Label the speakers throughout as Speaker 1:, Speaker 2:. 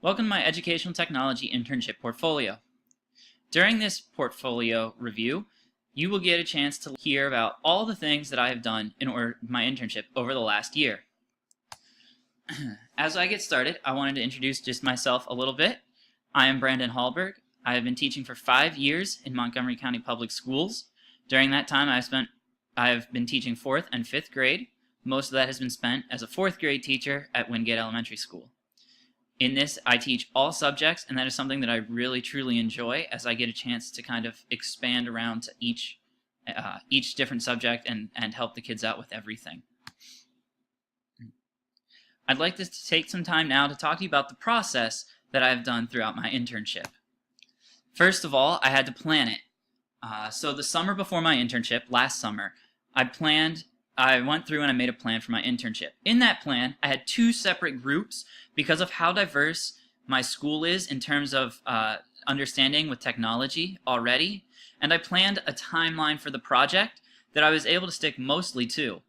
Speaker 1: Welcome to my Educational Technology Internship Portfolio. During this portfolio review, you will get a chance to hear about all the things that I have done in my internship over the last year. As I get started, I wanted to introduce just myself a little bit. I am Brandon Hallberg. I have been teaching for 5 years in Montgomery County Public Schools. During that time, I have been teaching 4th and 5th grade. Most of that has been spent as a 4th grade teacher at Wingate Elementary School. In this, I teach all subjects, and that is something that I really truly enjoy as I get a chance to kind of expand around to each different subject and help the kids out with everything. I'd like to take some time now to talk to you about the process that I've done throughout my internship. First of all, I had to plan it. So the summer before my internship, last summer, I went through and I made a plan for my internship. In that plan, I had 2 separate groups because of how diverse my school is in terms of understanding with technology already, and I planned a timeline for the project that I was able to stick mostly to.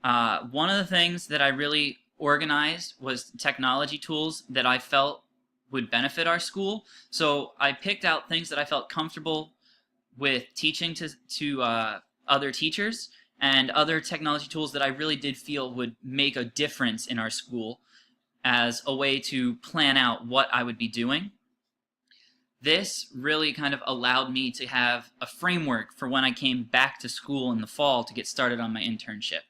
Speaker 1: One of the things that I really organized was technology tools that I felt would benefit our school, so I picked out things that I felt comfortable with teaching to other teachers, and other technology tools that I really did feel would make a difference in our school as a way to plan out what I would be doing. This really kind of allowed me to have a framework for when I came back to school in the fall to get started on my internship.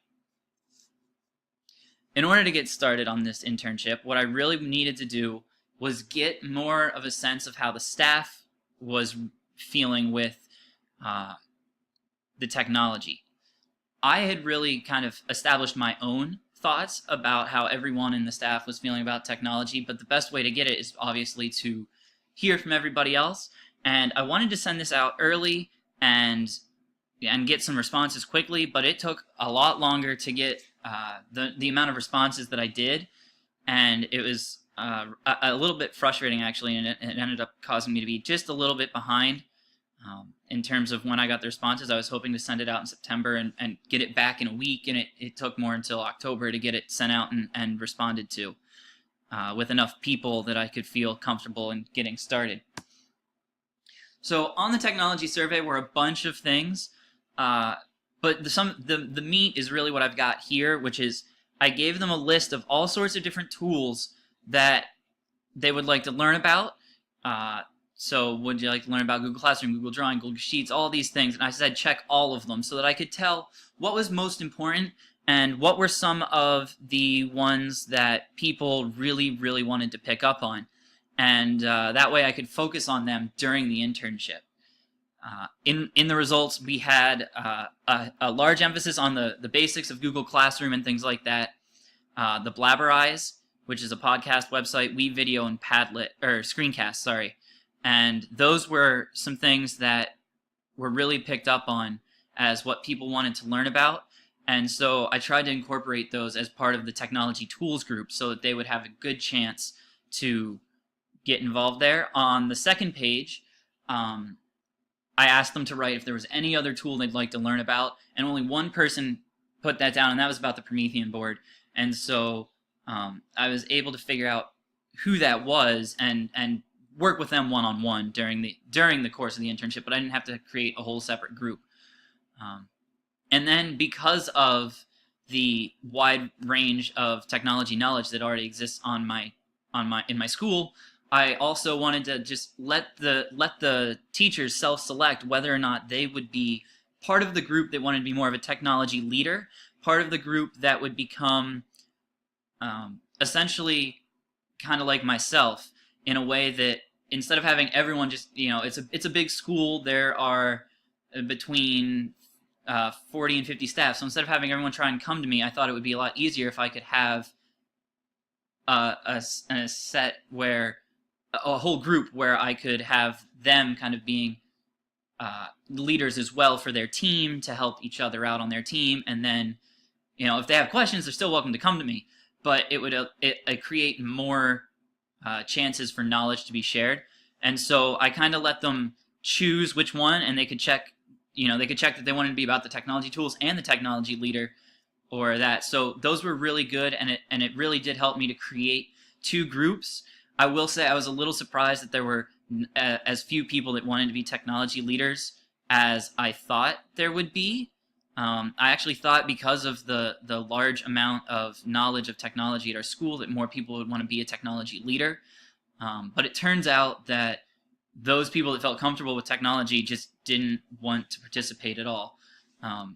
Speaker 1: In order to get started on this internship, what I really needed to do was get more of a sense of how the staff was feeling with the technology. I had really kind of established my own thoughts about how everyone in the staff was feeling about technology, but the best way to get it is obviously to hear from everybody else, and I wanted to send this out early and get some responses quickly, but it took a lot longer to get the amount of responses that I did, and it was a little bit frustrating actually, and it ended up causing me to be just a little bit behind in terms of when I got the responses. I was hoping to send it out in September and get it back in a week, and it took more until October to get it sent out and responded to with enough people that I could feel comfortable in getting started. So on the technology survey were a bunch of things, but the meat is really what I've got here, which is I gave them a list of all sorts of different tools that they would like to learn about. So would you like to learn about Google Classroom, Google Drawing, Google Sheets, all these things? And I said check all of them so that I could tell what was most important and what were some of the ones that people really, really wanted to pick up on. And that way I could focus on them during the internship. In the results, we had a large emphasis on the basics of Google Classroom and things like that. The Blabberize, which is a podcast website, WeVideo, and Padlet, or Screencast, sorry. And those were some things that were really picked up on as what people wanted to learn about. And so I tried to incorporate those as part of the technology tools group so that they would have a good chance to get involved there. On the second page, I asked them to write if there was any other tool they'd like to learn about, and only one person put that down, and that was about the Promethean board. And so I was able to figure out who that was and work with them one-on-one during the course of the internship, but I didn't have to create a whole separate group. And then because of the wide range of technology knowledge that already exists in my school, I also wanted to just let the teachers self-select whether or not they would be part of the group that wanted to be more of a technology leader, part of the group that would become essentially kind of like myself, in a way that instead of having everyone just, it's a big school, there are between 40 and 50 staff, so instead of having everyone try and come to me, I thought it would be a lot easier if I could have a set where, a whole group where I could have them kind of being leaders as well for their team to help each other out on their team, and then, if they have questions, they're still welcome to come to me, but it would create more chances for knowledge to be shared. And so I kind of let them choose which one, and they could check that they wanted to be about the technology tools and the technology leader or that. So those were really good, and it really did help me to create 2 groups I will say I was a little surprised that there were as few people that wanted to be technology leaders as I thought there would be. I actually thought because of the large amount of knowledge of technology at our school that more people would want to be a technology leader. But it turns out that those people that felt comfortable with technology just didn't want to participate at all.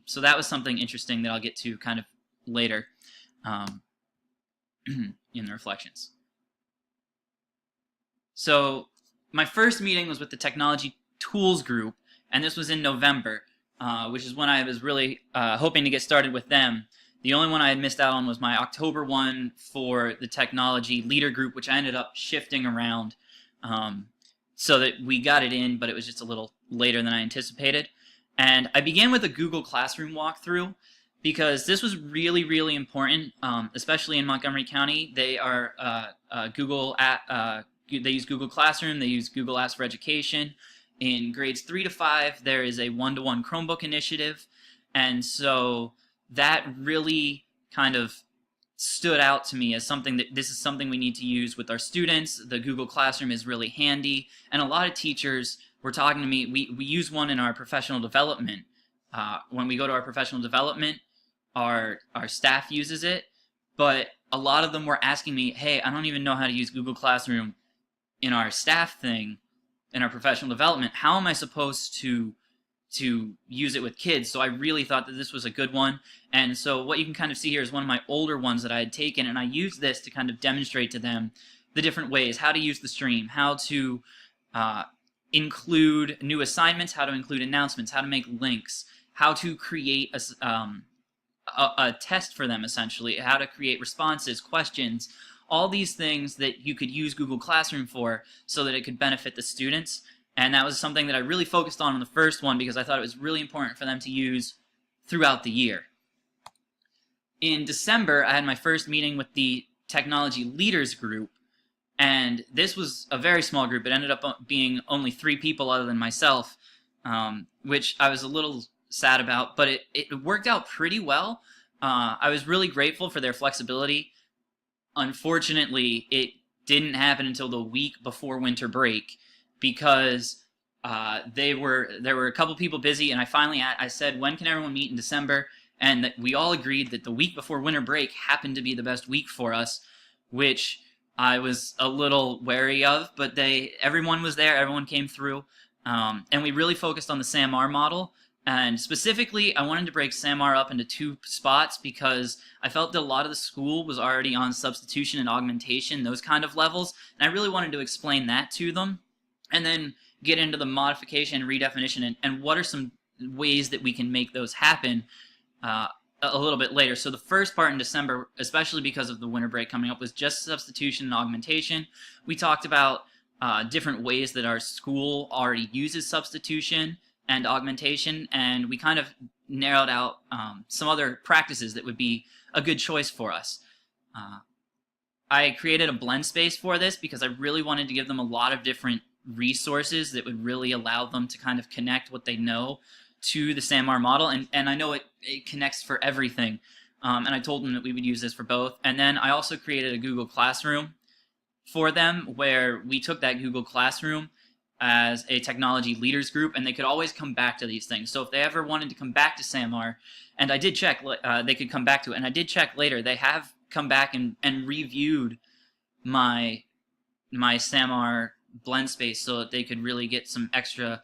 Speaker 1: So that was something interesting that I'll get to kind of later in the reflections. So my first meeting was with the technology tools group, and this was in November, which is when I was really hoping to get started with them. The only one I had missed out on was my October one for the technology leader group, which I ended up shifting around so that we got it in, but it was just a little later than I anticipated. And I began with a Google Classroom walkthrough because this was really, really important, especially in Montgomery County. They are they use Google Classroom, they use Google Apps for Education. In grades 3 to 5, there is a one-to-one Chromebook initiative, and so that really kind of stood out to me as something that this is something we need to use with our students. The Google Classroom is really handy, and a lot of teachers were talking to me. We use one in our professional development. When we go to our professional development, our staff uses it, but a lot of them were asking me, hey, I don't even know how to use Google Classroom in our staff thing, in our professional development. How am I supposed to use it with kids? So I really thought that this was a good one. And so what you can kind of see here is one of my older ones that I had taken, and I used this to kind of demonstrate to them the different ways, how to use the stream, how to include new assignments, how to include announcements, how to make links, how to create a test for them, essentially, how to create responses, questions, all these things that you could use Google Classroom for so that it could benefit the students. And that was something that I really focused on in the first one because I thought it was really important for them to use throughout the year. In December, I had my first meeting with the Technology Leaders Group, and this was a very small group. It ended up being only 3 people other than myself, which I was a little sad about, but it worked out pretty well. I was really grateful for their flexibility. Unfortunately, it didn't happen until the week before winter break because there were a couple people busy, and I said, when can everyone meet in December? And we all agreed that the week before winter break happened to be the best week for us, which I was a little wary of, but everyone was there, everyone came through, and we really focused on the SAMR model. And specifically, I wanted to break SAMR up into 2 spots because I felt that a lot of the school was already on substitution and augmentation, those kind of levels, and I really wanted to explain that to them, and then get into the modification and redefinition and what are some ways that we can make those happen a little bit later. So the first part in December, especially because of the winter break coming up, was just substitution and augmentation. We talked about different ways that our school already uses substitution and augmentation, and we kind of narrowed out some other practices that would be a good choice for us. I created a blend space for this because I really wanted to give them a lot of different resources that would really allow them to kind of connect what they know to the SAMR model, and I know it connects for everything, and I told them that we would use this for both. And then I also created a Google Classroom for them where we took that Google Classroom as a technology leaders group, and they could always come back to these things. So if they ever wanted to come back to SAMR, and I did check, they could come back to it, and I did check later, they have come back and reviewed my SAMR blend space so that they could really get some extra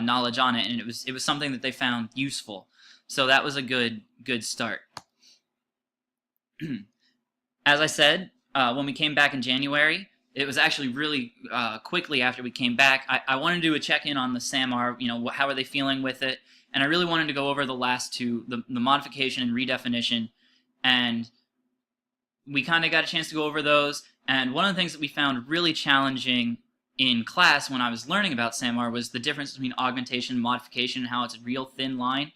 Speaker 1: knowledge on it, and it was something that they found useful. So that was a good start. As I said, when we came back in January, it was actually really quickly after we came back. I wanted to do a check-in on the SAMR, how are they feeling with it, and I really wanted to go over the last 2, the modification and redefinition, and we kind of got a chance to go over those. And one of the things that we found really challenging in class when I was learning about SAMR was the difference between augmentation and modification and how it's a real thin line.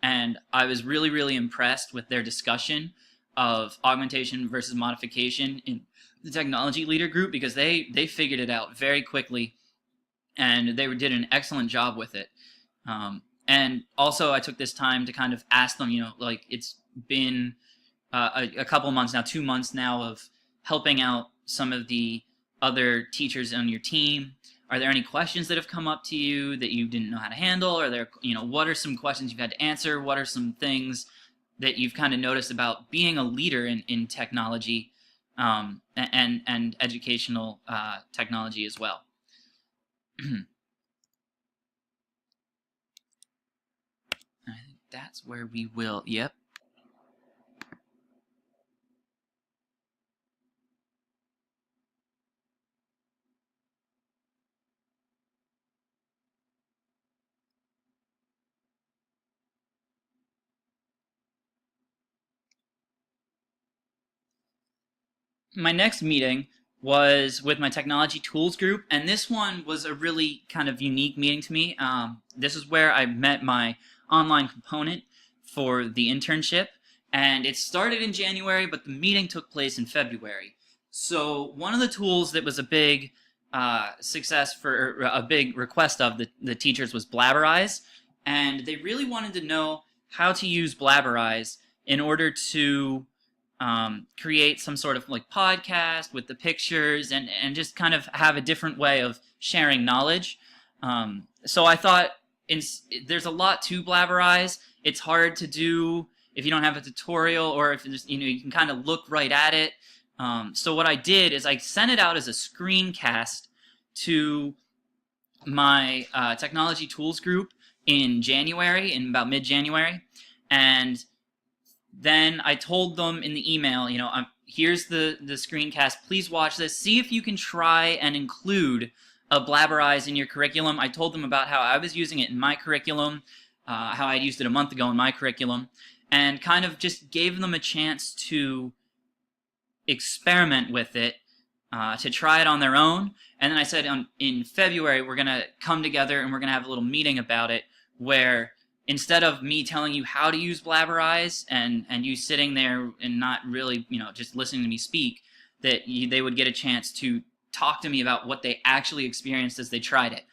Speaker 1: And I was really, really impressed with their discussion of augmentation versus modification in the technology leader group because they figured it out very quickly and they did an excellent job with it. And also I took this time to kind of ask them, it's been a couple months now, 2 months now of helping out some of the other teachers on your team? Are there any questions that have come up to you that you didn't know how to handle? Are there, what are some questions you've had to answer? What are some things that you've kind of noticed about being a leader in technology, and educational technology as well? I think that's where we will. Yep. My next meeting was with my technology tools group, and this one was a really kind of unique meeting to me. This is where I met my online component for the internship, and it started in January, but the meeting took place in February. So one of the tools that was a big success for, or a big request of the teachers was Blabberize, and they really wanted to know how to use Blabberize in order to create some sort of like podcast with the pictures, and just kind of have a different way of sharing knowledge. So I thought there's a lot to Blabberize. It's hard to do if you don't have a tutorial, or if you can kind of look right at it. So what I did is I sent it out as a screencast to my technology tools group in January, in about mid-January, and then I told them in the email, here's the screencast. Please watch this. See if you can try and include a Blabberize in your curriculum. I told them about how I was using it in my curriculum, how I used it a month ago in my curriculum, and kind of just gave them a chance to experiment with it, to try it on their own. And then I said in February, we're going to come together and we're going to have a little meeting about it, where instead of me telling you how to use Blabberize and you sitting there and not really, just listening to me speak, that they would get a chance to talk to me about what they actually experienced as they tried it.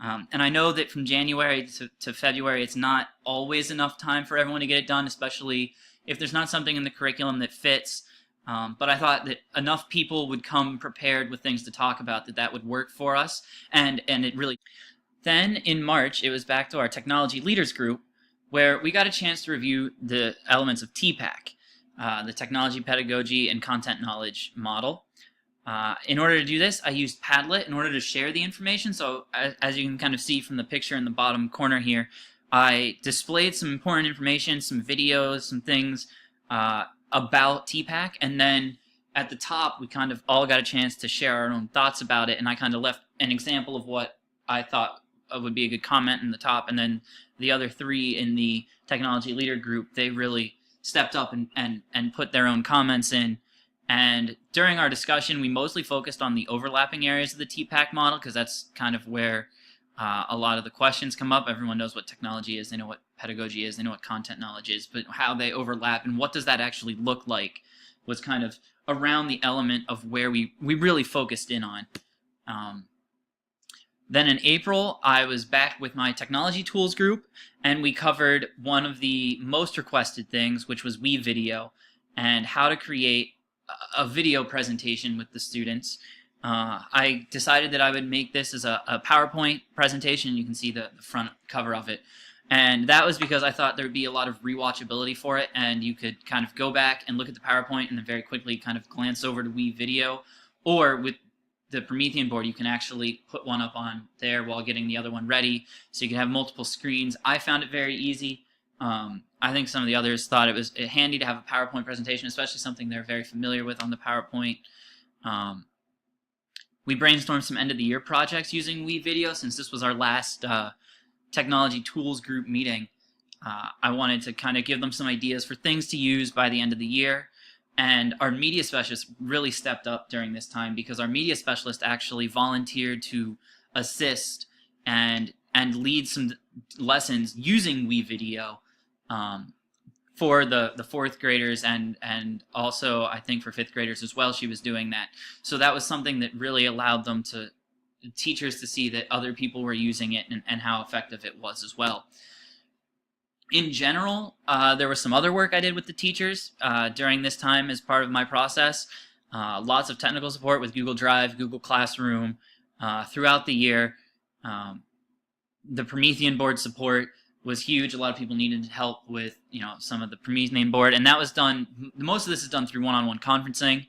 Speaker 1: And I know that from January to February, it's not always enough time for everyone to get it done, especially if there's not something in the curriculum that fits. But I thought that enough people would come prepared with things to talk about that would work for us, and it really. Then in March, it was back to our technology leaders group, where we got a chance to review the elements of TPAC, the technology, pedagogy, and content knowledge model. In order to do this, I used Padlet in order to share the information. So as you can kind of see from the picture in the bottom corner here, I displayed some important information, some videos, some things about TPAC, and then at the top, we kind of all got a chance to share our own thoughts about it, and I kind of left an example of what I thought would be a good comment in the top, and then the other three in the technology leader group, they really stepped up and put their own comments in. And during our discussion, we mostly focused on the overlapping areas of the TPAC model, because that's kind of where a lot of the questions come up. Everyone knows what technology is, they know what pedagogy is, they know what content knowledge is, but how they overlap and what does that actually look like was kind of around the element of where we really focused in on. Then in April, I was back with my technology tools group, and we covered one of the most requested things, which was WeVideo, and how to create a video presentation with the students. I decided that I would make this as a PowerPoint presentation. You can see the front cover of it. And that was because I thought there would be a lot of rewatchability for it, and you could kind of go back and look at the PowerPoint and then very quickly kind of glance over to WeVideo. Or with the Promethean board, you can actually put one up on there while getting the other one ready, so you can have multiple screens. I found it very easy. I think some of the others thought it was handy to have a PowerPoint presentation, especially something they're very familiar with on the PowerPoint. We brainstormed some end-of-the-year projects using WeVideo. Since this was our last technology tools group meeting, I wanted to kind of give them some ideas for things to use by the end of the year. And our media specialist really stepped up during this time, because our media specialist actually volunteered to assist and lead some lessons using WeVideo for the fourth graders, and also I think for fifth graders as well. She was doing that. So that was something that really allowed them to, teachers to see that other people were using it and how effective it was as well. In general, there was some other work I did with the teachers during this time as part of my process. lots of technical support with Google Drive, Google Classroom throughout the year. The Promethean board support was huge. A lot of people needed help with, some of the Promethean board, and that was done. Most of this is done through one-on-one conferencing.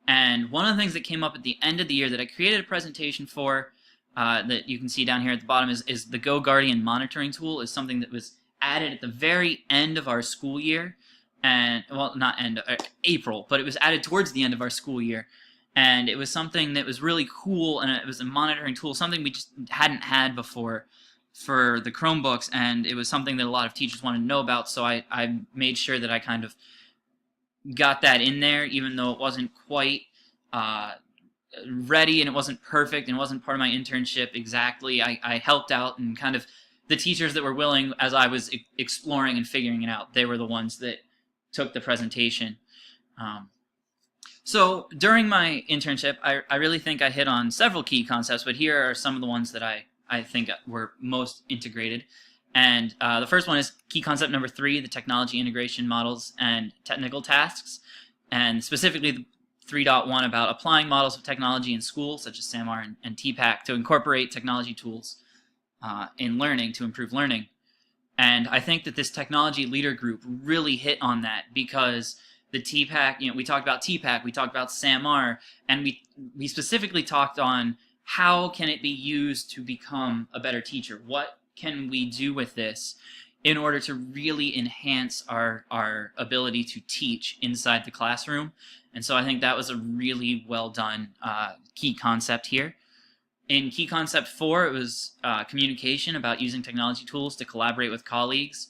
Speaker 1: And one of the things that came up at the end of the year that I created a presentation for, that you can see down here at the bottom, is the Go Guardian monitoring tool. Is something that was added at the very end of our school year, and well, not end, April, but it was added towards the end of our school year. And it was something that was really cool, and it was a monitoring tool, something we just hadn't had before for the Chromebooks, and it was something that a lot of teachers wanted to know about, so I made sure that I kind of got that in there, even though it wasn't quite ready and it wasn't perfect and it wasn't part of my internship exactly. I helped out, and kind of the teachers that were willing, as I was exploring and figuring it out, they were the ones that took the presentation. So during my internship, I really think I hit on several key concepts, but here are some of the ones that I think were most integrated. And the first one is key concept number 3, the technology integration models and technical tasks, and specifically the 3.1 about applying models of technology in school, such as SAMR and TPAC, to incorporate technology tools in learning to improve learning. And I think that this technology leader group really hit on that, because the TPAC, we talked about TPAC, we talked about SAMR, and we specifically talked on how can it be used to become a better teacher? What can we do with this in order to really enhance our ability to teach inside the classroom? And so I think that was a really well done key concept here. In key concept 4, it was communication, about using technology tools to collaborate with colleagues.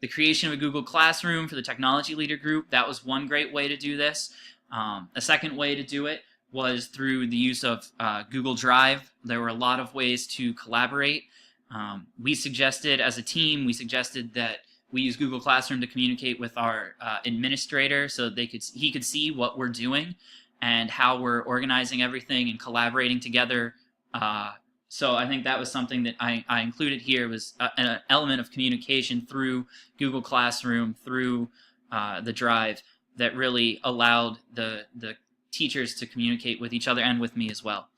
Speaker 1: The creation of a Google Classroom for the technology leader group, that was one great way to do this. A second way to do it was through the use of Google Drive. There were a lot of ways to collaborate. We suggested, as a team, that we use Google Classroom to communicate with our administrator, so that he could see what we're doing and how we're organizing everything and collaborating together. So I think that was something that I included here, was an element of communication through Google Classroom, through the Drive, that really allowed the teachers to communicate with each other and with me as well.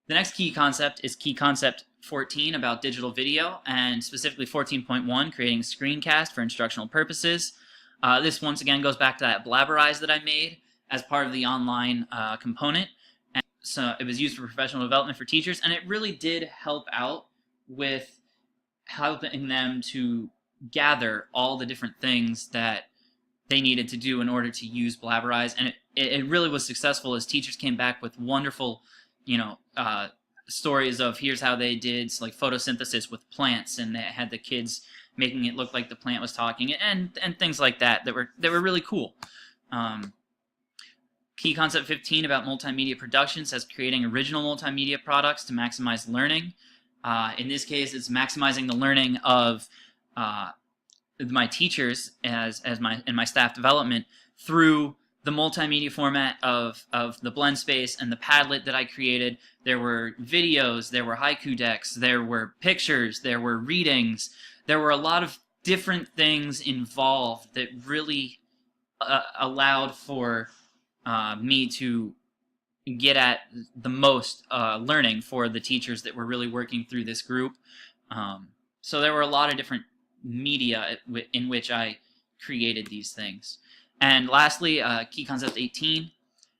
Speaker 1: The next key concept is key concept 14, about digital video, and specifically 14.1, creating a screencast for instructional purposes. This once again goes back to that Blabberize that I made as part of the online component. And so it was used for professional development for teachers, and it really did help out with helping them to gather all the different things that they needed to do in order to use Blabberize. And it really was successful, as teachers came back with wonderful, stories of here's how they did like photosynthesis with plants, and they had the kids making it look like the plant was talking, and things like that were really cool. Key concept 15, about multimedia production, says creating original multimedia products to maximize learning. In this case, it's maximizing the learning of my teachers in my staff development through the multimedia format of the blend space and the Padlet that I created. There were videos, there were haiku decks, there were pictures, there were readings. There were a lot of different things involved that really allowed for me to get at the most learning for the teachers that were really working through this group. So there were a lot of different media in which I created these things. And lastly, key concept 18,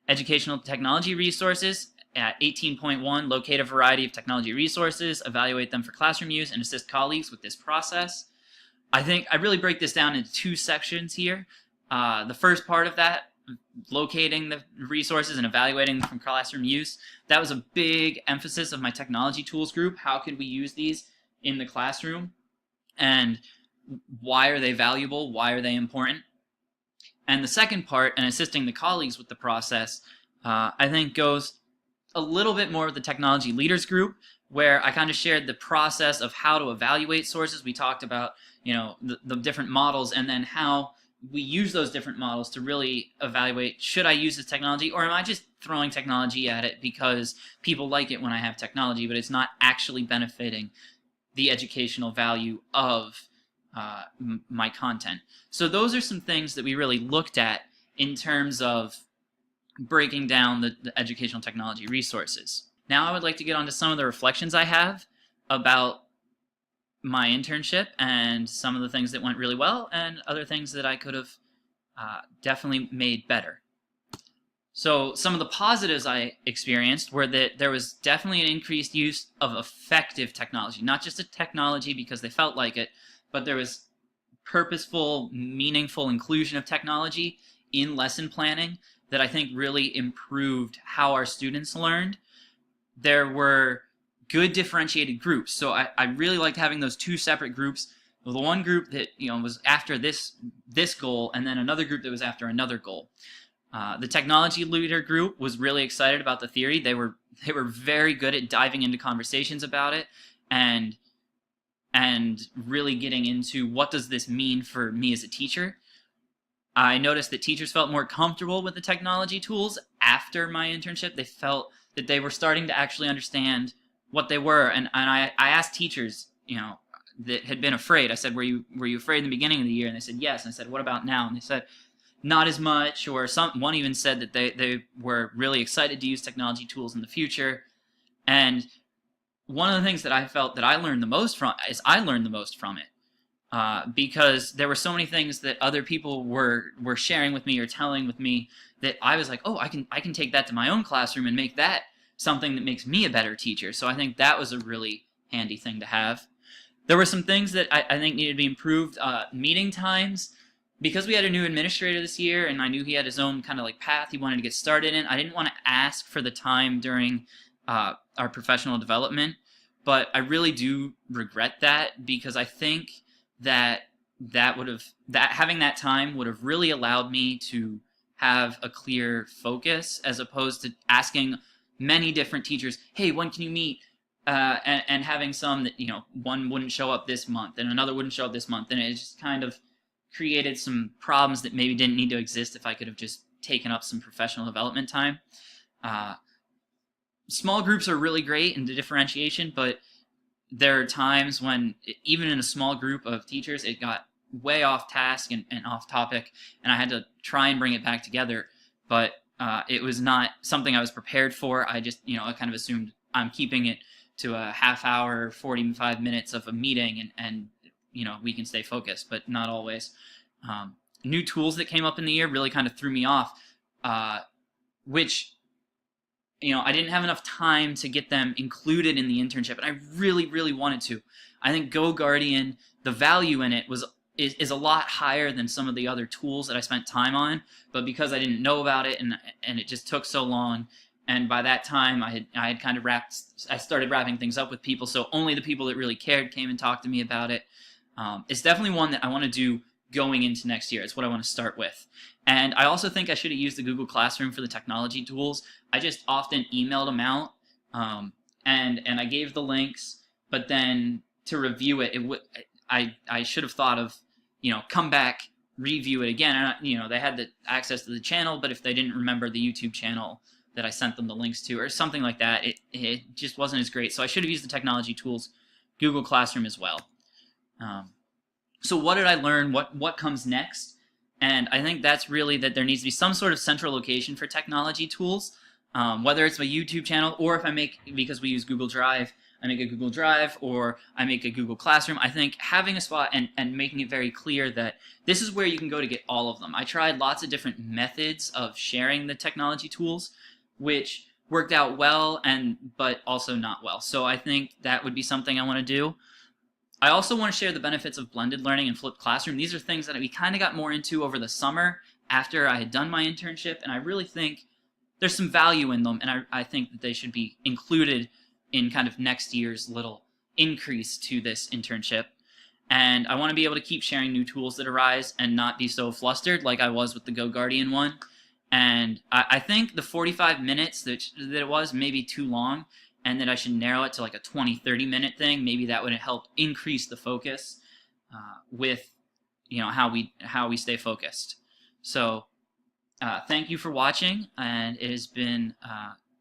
Speaker 1: educational technology resources. At 18.1, locate a variety of technology resources, evaluate them for classroom use, and assist colleagues with this process. I think I really break this down into 2 sections here. The first part of that, locating the resources and evaluating them from classroom use, that was a big emphasis of my technology tools group. How could we use these in the classroom? And why are they valuable? Why are they important? And the second part, and assisting the colleagues with the process, I think goes a little bit more with the technology leaders group, where I kind of shared the process of how to evaluate sources. We talked about, the different models, and then how we use those different models to really evaluate, should I use this technology, or am I just throwing technology at it because people like it when I have technology, but it's not actually benefiting the educational value of my content. So those are some things that we really looked at in terms of breaking down the educational technology resources. Now I would like to get onto some of the reflections I have about my internship and some of the things that went really well and other things that I could have definitely made better. So some of the positives I experienced were that there was definitely an increased use of effective technology, not just a technology because they felt like it, but there was purposeful, meaningful inclusion of technology in lesson planning that I think really improved how our students learned. There were good differentiated groups. So I really liked having those two separate groups. The one group that was after this goal, and then another group that was after another goal. The technology leader group was really excited about the theory. They were very good at diving into conversations about it and really getting into what does this mean for me as a teacher. I noticed that teachers felt more comfortable with the technology tools after my internship. They felt that they were starting to actually understand what they were. And I asked teachers, that had been afraid. I said, were you afraid in the beginning of the year? And they said, yes. And I said, what about now? And they said, not as much. Or one even said that they were really excited to use technology tools in the future. And one of the things that I felt that I learned the most from it. Because there were so many things that other people were sharing with me or telling with me that I was like, oh, I can take that to my own classroom and make that something that makes me a better teacher. So I think that was a really handy thing to have. There were some things that I think needed to be improved. Meeting times, because we had a new administrator this year and I knew he had his own kind of like path he wanted to get started in, I didn't want to ask for the time during our professional development, but I really do regret that because I think that having that time would have really allowed me to have a clear focus as opposed to asking many different teachers, hey, when can you meet? And having some that, one wouldn't show up this month and another wouldn't show up this month. And it just kind of created some problems that maybe didn't need to exist if I could have just taken up some professional development time. Small groups are really great in the differentiation, but there are times when, even in a small group of teachers, it got way off task and off topic, and I had to try and bring it back together. But it was not something I was prepared for. I just, I kind of assumed I'm keeping it to a half hour, 45 minutes of a meeting, and we can stay focused, but not always. New tools that came up in the year really kind of threw me off, which I didn't have enough time to get them included in the internship, and I really, really wanted to. I think GoGuardian, the value in it is a lot higher than some of the other tools that I spent time on, but because I didn't know about it and it just took so long, and by that time I had kind of started wrapping things up with people, so only the people that really cared came and talked to me about it. It's definitely one that I want to do going into next year. It's what I want to start with. And I also think I should have used the Google Classroom for the technology tools. I just often emailed them out, and I gave the links, but then to review it, I should have thought of, come back, review it again. And, they had the access to the channel, but if they didn't remember the YouTube channel that I sent them the links to or something like that, it just wasn't as great. So I should have used the technology tools, Google Classroom as well. So what did I learn? What comes next? And I think that's really that there needs to be some sort of central location for technology tools, whether it's my YouTube channel or if because we use Google Drive, I make a Google Drive or I make a Google Classroom. I think having a spot and making it very clear that this is where you can go to get all of them. I tried lots of different methods of sharing the technology tools, which worked out well but also not well. So I think that would be something I want to do. I also want to share the benefits of blended learning and flipped classroom. These are things that we kind of got more into over the summer after I had done my internship, and I really think there's some value in them, and I think that they should be included in kind of next year's little increase to this internship. And I want to be able to keep sharing new tools that arise and not be so flustered like I was with the GoGuardian one. And I think the 45 minutes that it was maybe too long, and that I should narrow it to like a 20-30 minute thing. Maybe that would help increase the focus with how we stay focused. So thank you for watching, and it has been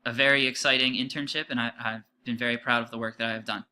Speaker 1: a very exciting internship, and I've been very proud of the work that I have done.